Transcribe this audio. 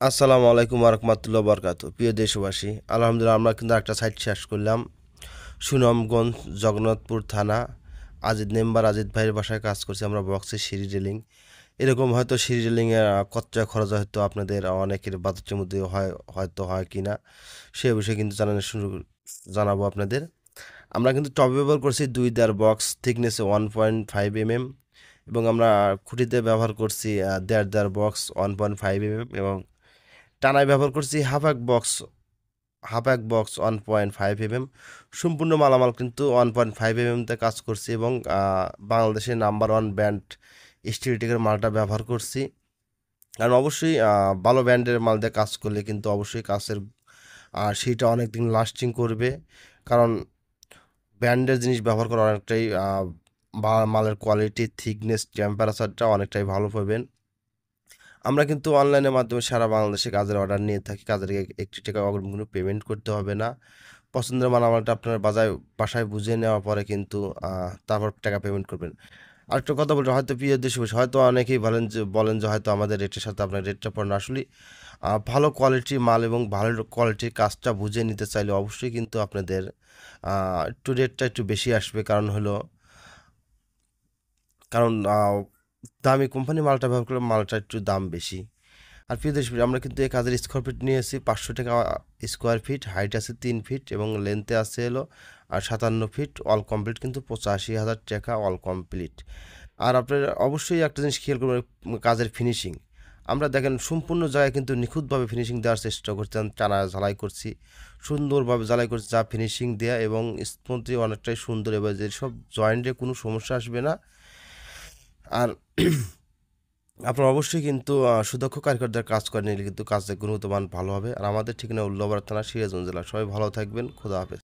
আসসালামু আলাইকুম ওয়া বারাকাতু প্রিয় দেশবাসী, আলহামদুলিল্লাহ আমরা কিন্তু একটা সাইট শেষ করলাম। সুনামগঞ্জ জগন্নাথপুর থানা আজিদ মেম্বার আজিদ ভাইয়ের বাসায় কাজ করছি আমরা বক্সের সিঁড়ি রেলিং। এরকম হয়তো সিঁড়ি রেলিংয়ে কত টাকা খরচ হয়তো আপনাদের অনেকের বাজেটের মধ্যে হয়তো হয় কি না, সে বিষয়ে কিন্তু জানাবো আপনাদের। আমরা কিন্তু টপ ব্যবহার করছি 2 দেয়ার বক্স, থিকনেসে 1.5 mm, এবং আমরা খুঁটিতে ব্যবহার করছি 1.5 দেয়ার বক্স 1.5 mm, এবং টানায় ব্যবহার করছি হাফ এক বক্স 1.5 mm। সম্পূর্ণ মালামাল কিন্তু 1.5 mm তে কাজ করছি, এবং বাংলাদেশের নাম্বার 1 ব্র্যান্ড স্টিলটেকের মালটা ব্যবহার করছি। কারণ অবশ্যই ভালো ব্র্যান্ডের মাল দিয়ে কাজ করলে কিন্তু অবশ্যই কাজের সেইটা অনেক দিন লাস্টিং করবে। কারণ ব্র্যান্ডের জিনিস ব্যবহার করা অনেকটাই মালের কোয়ালিটি, থিকনেস, টেম্পারেচারটা অনেকটাই ভালো পাবেন। আমরা কিন্তু অনলাইনের মাধ্যমে সারা বাংলাদেশে কাজের অর্ডার নিয়ে থাকি। কাজের একটি টাকা অগ্রিম কোনো পেমেন্ট করতে হবে না। পছন্দের মালামালটা আপনার বাসায় বুঝে নেওয়ার পরে কিন্তু তারপর টাকা পেমেন্ট করবেন। আরেকটা কথা বলতে হয়তো প্রিয় দেশবাসী, হয়তো অনেকেই বলেন যে হয়তো আমাদের রেটের সাথে আপনার রেটটা পড়ে না। আসলে ভালো কোয়ালিটির মাল এবং ভালো কোয়ালিটির কাজটা বুঝে নিতে চাইলে অবশ্যই কিন্তু আপনাদের একটু রেটটা একটু বেশি আসবে। কারণ দামি কোম্পানি মালটা ব্যবহার করলে মালটা একটু দাম বেশি। আর প্রিয় দেশবাসী, আমরা কিন্তু এই কাজের স্কোয়ার ফিট নিয়েছি 500 টাকা স্কোয়ার ফিট। হাইট আছে 3 ফিট এবং লেন্থে আছে আর 57 ফিট। অল কমপ্লিট কিন্তু 85,000 টাকা অল কমপ্লিট। আর আপনার অবশ্যই একটা জিনিস খেয়াল করবেন, কাজের ফিনিশিং। আমরা দেখেন সম্পূর্ণ জায়গায় কিন্তু নিখুঁতভাবে ফিনিশিং দেওয়ার চেষ্টা করছি। টানা ঝালাই করছি, সুন্দরভাবে ঝালাই করছি, যা ফিনিশিং দেওয়া এবং স্পঞ্জি অনেকটাই সুন্দর, এবার যেসব জয়েন্টে কোনো সমস্যা আসবে না। আর আপনার অবশ্যই কিন্তু সুদক্ষ কারিগরদের কাজ করে নিলে কিন্তু কাজের গুণগত মান ভালো হবে। আর আমাদের ঠিকানা উল্লাপাড়া থানা, সিরাজগঞ্জ জেলা। সবাই ভালো থাকবেন, খোদা হাফেজ।